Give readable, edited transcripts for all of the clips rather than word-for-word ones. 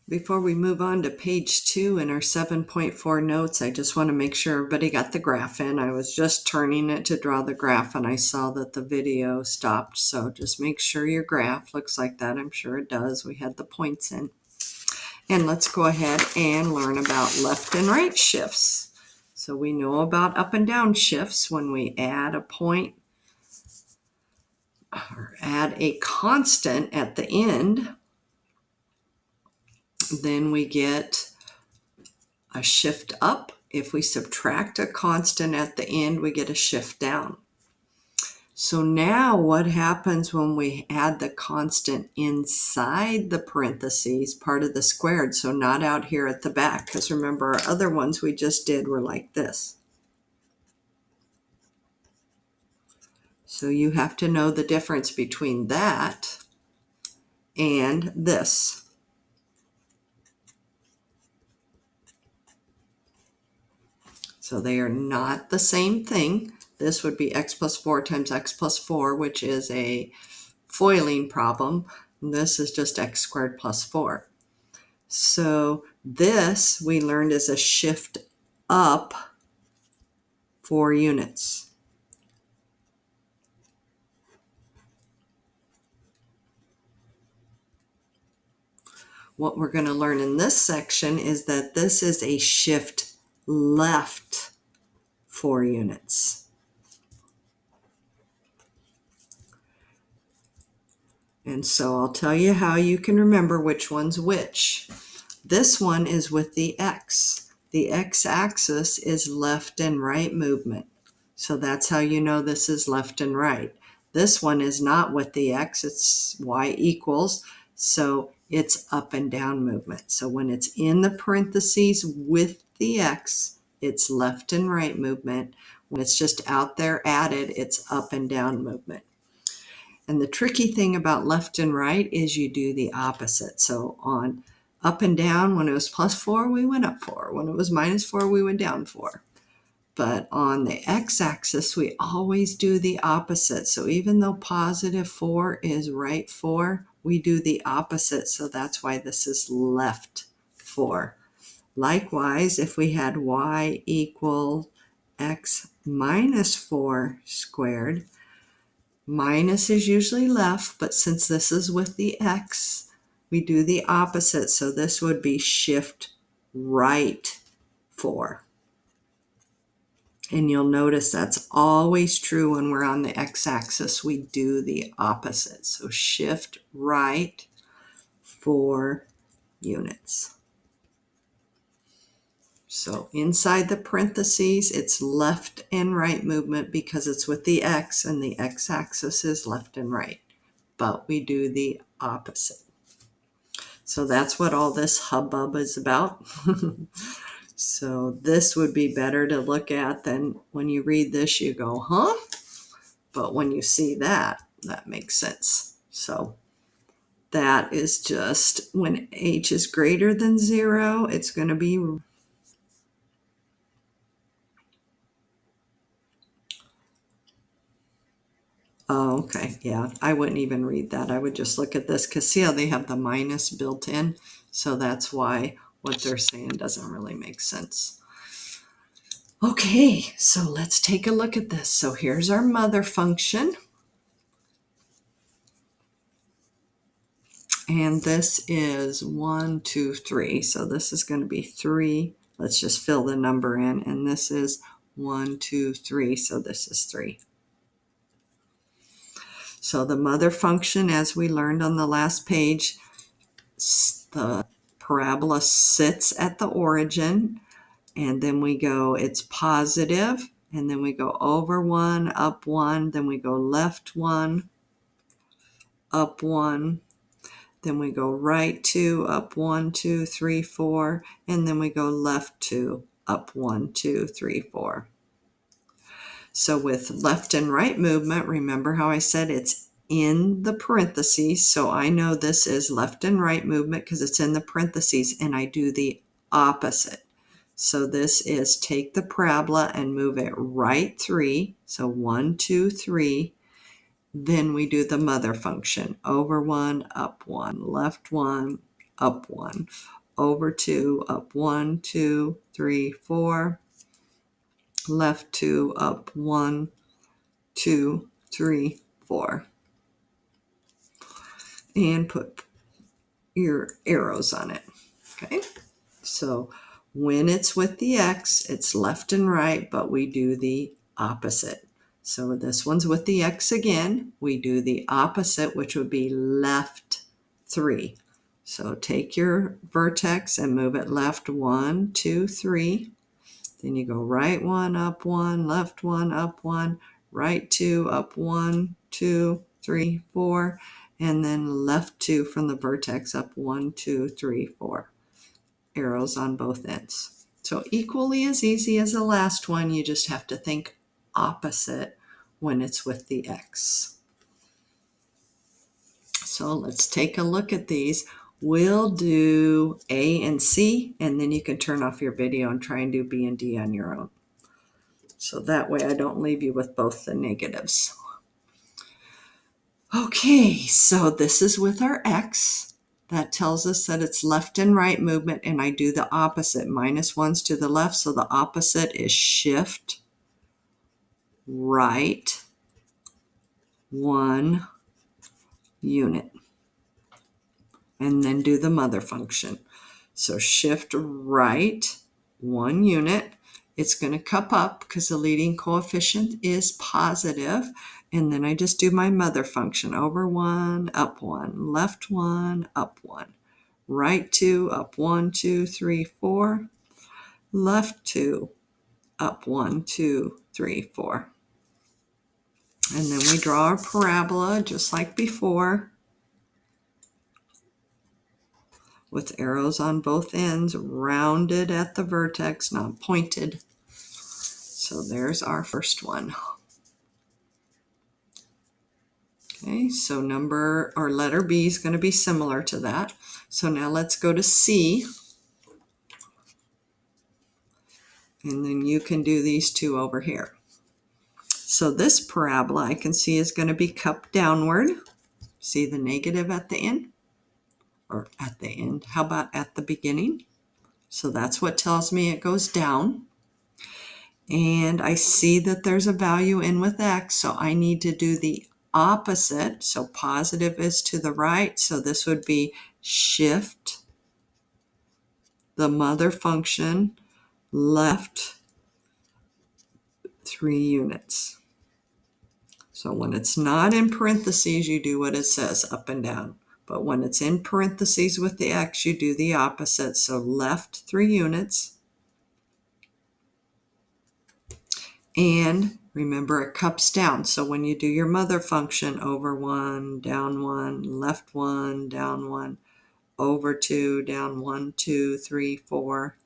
Before we move on to page 2 in our 7.4 notes, I just want to make sure everybody got the graph in. I was just turning it to draw the graph and I saw that the video stopped. So just make sure your graph looks like that. I'm sure it does. We had the points in. And let's go ahead and learn about left and right shifts. So we know about up and down shifts when we add a point or add a constant at the end. Then we get a shift up. If we subtract a constant at the end, we get a shift down. So now what happens when we add the constant inside the parentheses, part of the squared, so not out here at the back, because remember our other ones we just did were like this. So you have to know the difference between that and this. So they are not the same thing. This would be x plus 4 times x plus 4, which is a foiling problem. And this is just x squared plus 4. So this we learned is a shift up 4 units. What we're going to learn in this section is that this is a shift left 4 units. And so I'll tell you how you can remember which one's which. This one is with the x. The x-axis is left and right movement. So that's how you know this is left and right. This one is not with the x, it's y equals, so it's up and down movement. So when it's in the parentheses with the x, it's left and right movement. When it's just out there added, it's up and down movement. And the tricky thing about left and right is you do the opposite. So on up and down, when it was plus 4, we went up 4. When it was minus 4, we went down 4. But on the x-axis, we always do the opposite. So even though positive 4 is right 4, we do the opposite. So that's why this is left 4. Likewise, if we had y equal x minus 4 squared, minus is usually left, but since this is with the x, we do the opposite. So this would be shift right 4. And you'll notice that's always true when we're on the x-axis. We do the opposite. So shift right 4 units. So inside the parentheses, it's left and right movement because it's with the x, and the x-axis is left and right. But we do the opposite. So that's what all this hubbub is about. So this would be better to look at than when you read this, you go, huh? But when you see that, that makes sense. So that is just when h is greater than 0, it's going to be okay. Yeah, I wouldn't even read that. I would just look at this because see how they have the minus built in. So that's why what they're saying doesn't really make sense. Okay, so let's take a look at this. So here's our mother function. And this is 1, 2, 3. So this is going to be 3. Let's just fill the number in. And this is 1, 2, 3. So this is 3. So the mother function, as we learned on the last page, the parabola sits at the origin. And then we go, it's positive. And then we go over 1, up 1. Then we go left 1, up 1. Then we go right 2, up 1, 2, 3, 4, and then we go left 2, up 1, 2, 3, 4. So with left and right movement, remember how I said it's in the parentheses. So I know this is left and right movement because it's in the parentheses, and I do the opposite. So this is take the parabola and move it right 3. So 1, 2, 3. Then we do the mother function. Over 1, up 1, left 1, up 1, over 2, up 1, 2, 3, 4, left 2, up 1, 2, 3, 4, and put your arrows on it. Okay, so when it's with the X, it's left and right, but we do the opposite. So this one's with the X again. We do the opposite, which would be left 3. So take your vertex and move it left 1, 2, 3. Then you go right 1, up 1, left 1, up 1, right 2, up 1, 2, 3, 4, and then left 2 from the vertex up 1, 2, 3, 4. Arrows on both ends. So equally as easy as the last one, you just have to think opposite when it's with the X. So let's take a look at these. We'll do A and C, and then you can turn off your video and try and do B and D on your own. So that way I don't leave you with both the negatives. Okay, so this is with our X. That tells us that it's left and right movement, and I do the opposite. -1's to the left, so the opposite is shift right 1 unit. And then do the mother function. So shift right 1 unit. It's going to cup up because the leading coefficient is positive. And then I just do my mother function. Over 1, up 1, left 1, up 1, right 2, up 1, 2, 3, 4, left 2, up 1, 2, 3, 4. And then we draw our parabola just like before, with arrows on both ends, rounded at the vertex, not pointed. So there's our first one. Okay, so number or letter B is going to be similar to that. So now let's go to C. And then you can do these two over here. So this parabola I can see is going to be cupped downward. See the negative at the end? Or at the end. How about at the beginning? So that's what tells me it goes down. And I see that there's a value in with X, so I need to do the opposite. So positive is to the right, so this would be shift the mother function left 3 units. So when it's not in parentheses, you do what it says, up and down. But when it's in parentheses with the X, you do the opposite. So left 3 units. And remember, it cups down. So when you do your mother function, over 1, down 1, left 1, down 1, over 2, down 1, 2, 3, 4,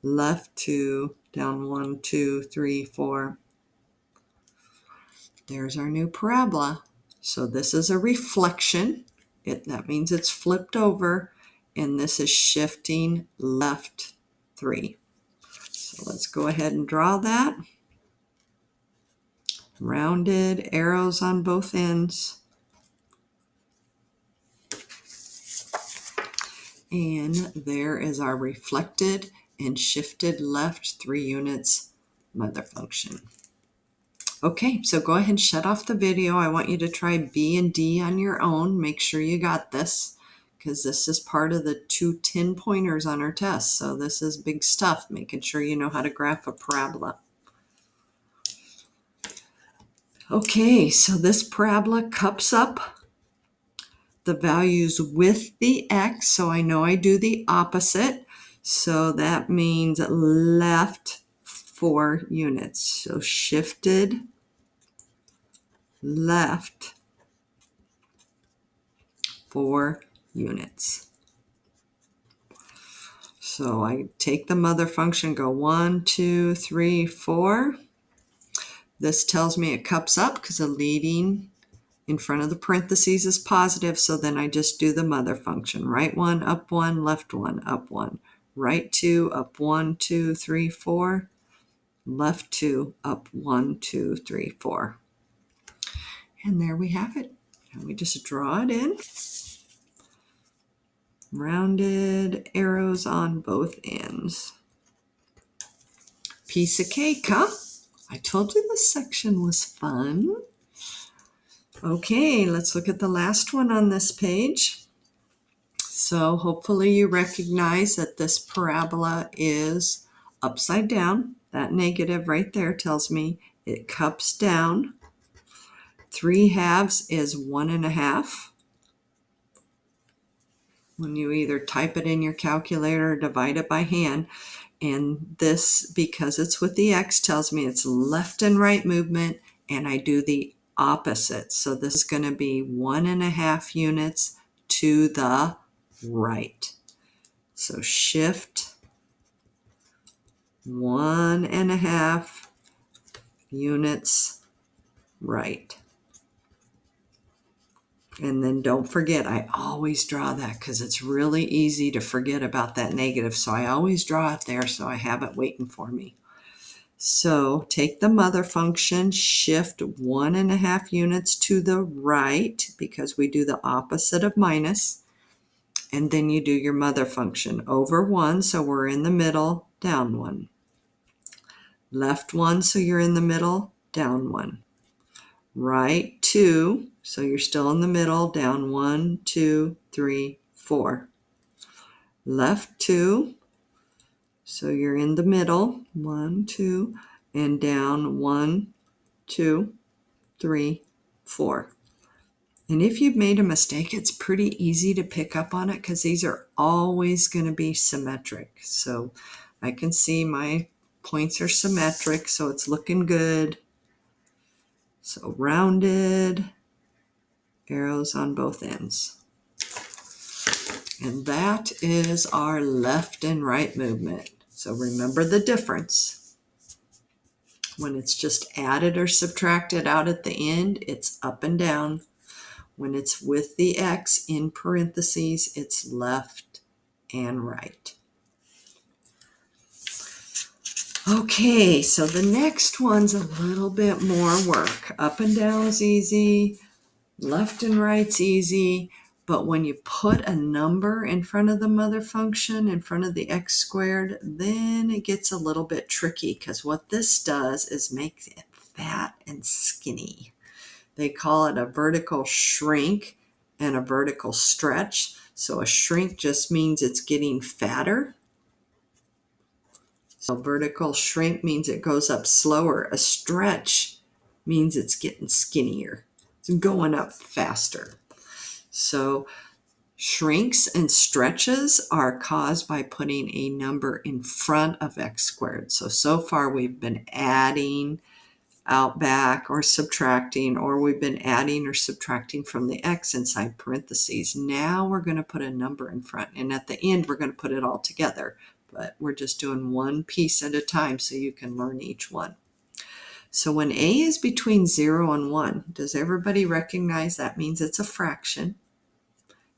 left 2, down 1, 2, 3, 4. There's our new parabola. So this is a reflection. That means it's flipped over. And this is shifting left 3. So let's go ahead and draw that. Rounded arrows on both ends. And there is our reflected and shifted left 3 units mother function. Okay, so go ahead and shut off the video. I want you to try B and D on your own. Make sure you got this, because this is part of the 2 10-pointers on our test. So this is big stuff, making sure you know how to graph a parabola. Okay, so this parabola cups up the values with the X, so I know I do the opposite. So that means left 4 units. So shifted left 4 units. So I take the mother function, go 1, 2, 3, 4. This tells me it cups up because the leading in front of the parentheses is positive, so then I just do the mother function. Right 1, up 1, left 1, up 1. Right 2, up 1, 2, 3, 4. Left 2, up 1, 2, 3, 4. And there we have it. And we just draw it in. Rounded arrows on both ends. Piece of cake, huh? I told you this section was fun. Okay, let's look at the last one on this page. So hopefully you recognize that this parabola is upside down. That negative right there tells me it cups down. 3/2 is 1.5. When you either type it in your calculator or divide it by hand. And this, because it's with the X, tells me it's left and right movement, and I do the opposite. So this is going to be 1.5 units to the right. So shift 1.5 units right. And then don't forget, I always draw that because it's really easy to forget about that negative. So I always draw it there so I have it waiting for me. So take the mother function, shift 1.5 units to the right because we do the opposite of minus. And then you do your mother function over 1, so we're in the middle, down 1. Left 1, so you're in the middle, down 1. Right 2, so you're still in the middle, down 1, 2, 3, 4. Left 2, so you're in the middle, 1, 2, and down 1, 2, 3, 4. And if you've made a mistake, it's pretty easy to pick up on it because these are always going to be symmetric. So I can see my points are symmetric, so it's looking good. So rounded arrows on both ends. And that is our left and right movement. So remember the difference. When it's just added or subtracted out at the end, it's up and down. When it's with the X in parentheses, it's left and right. Okay, so the next one's a little bit more work. Up and down's easy, left and right's easy, but when you put a number in front of the mother function, in front of the x squared, then it gets a little bit tricky because what this does is make it fat and skinny. They call it a vertical shrink and a vertical stretch. So a shrink just means it's getting fatter. So vertical shrink means it goes up slower. A stretch means it's getting skinnier. It's going up faster. So shrinks and stretches are caused by putting a number in front of x squared. So far we've been adding out back or subtracting, or we've been adding or subtracting from the x inside parentheses. Now we're going to put a number in front, and at the end we're going to put it all together, but we're just doing one piece at a time so you can learn each one. So when a is between 0 and 1, does everybody recognize that means it's a fraction?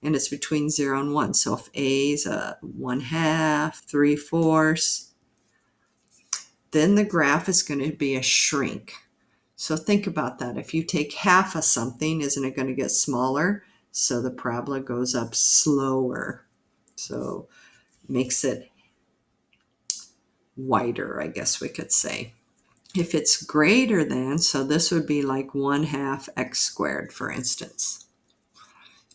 And it's between 0 and 1. So if a is a 1/2, 3/4, then the graph is going to be a shrink. So think about that. If you take half of something, isn't it going to get smaller? So the parabola goes up slower. So makes it wider, I guess we could say. If it's greater than, so this would be like 1/2 x squared, for instance.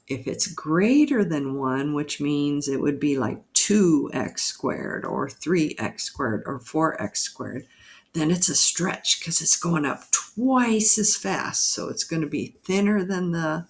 If it's greater than 1, which means it would be like 2x squared or 3x squared or 4x squared, then it's a stretch because it's going up twice as fast. So it's going to be thinner than the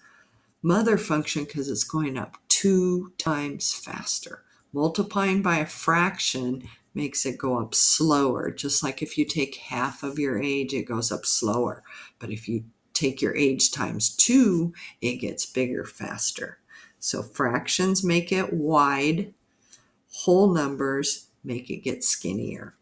mother function because it's going up 2 times faster. Multiplying by a fraction makes it go up slower. Just like if you take half of your age, it goes up slower. But if you take your age times 2, it gets bigger faster. So fractions make it wide. Whole numbers make it get skinnier.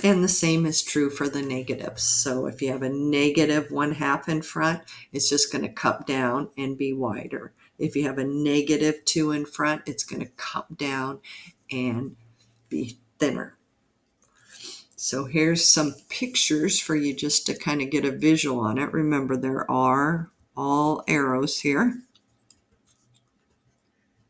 And the same is true for the negatives. So if you have a negative 1/2 in front, it's just going to cup down and be wider. If you have a negative 2 in front, it's going to cup down and be thinner. So here's some pictures for you just to kind of get a visual on it. Remember, there are all arrows here.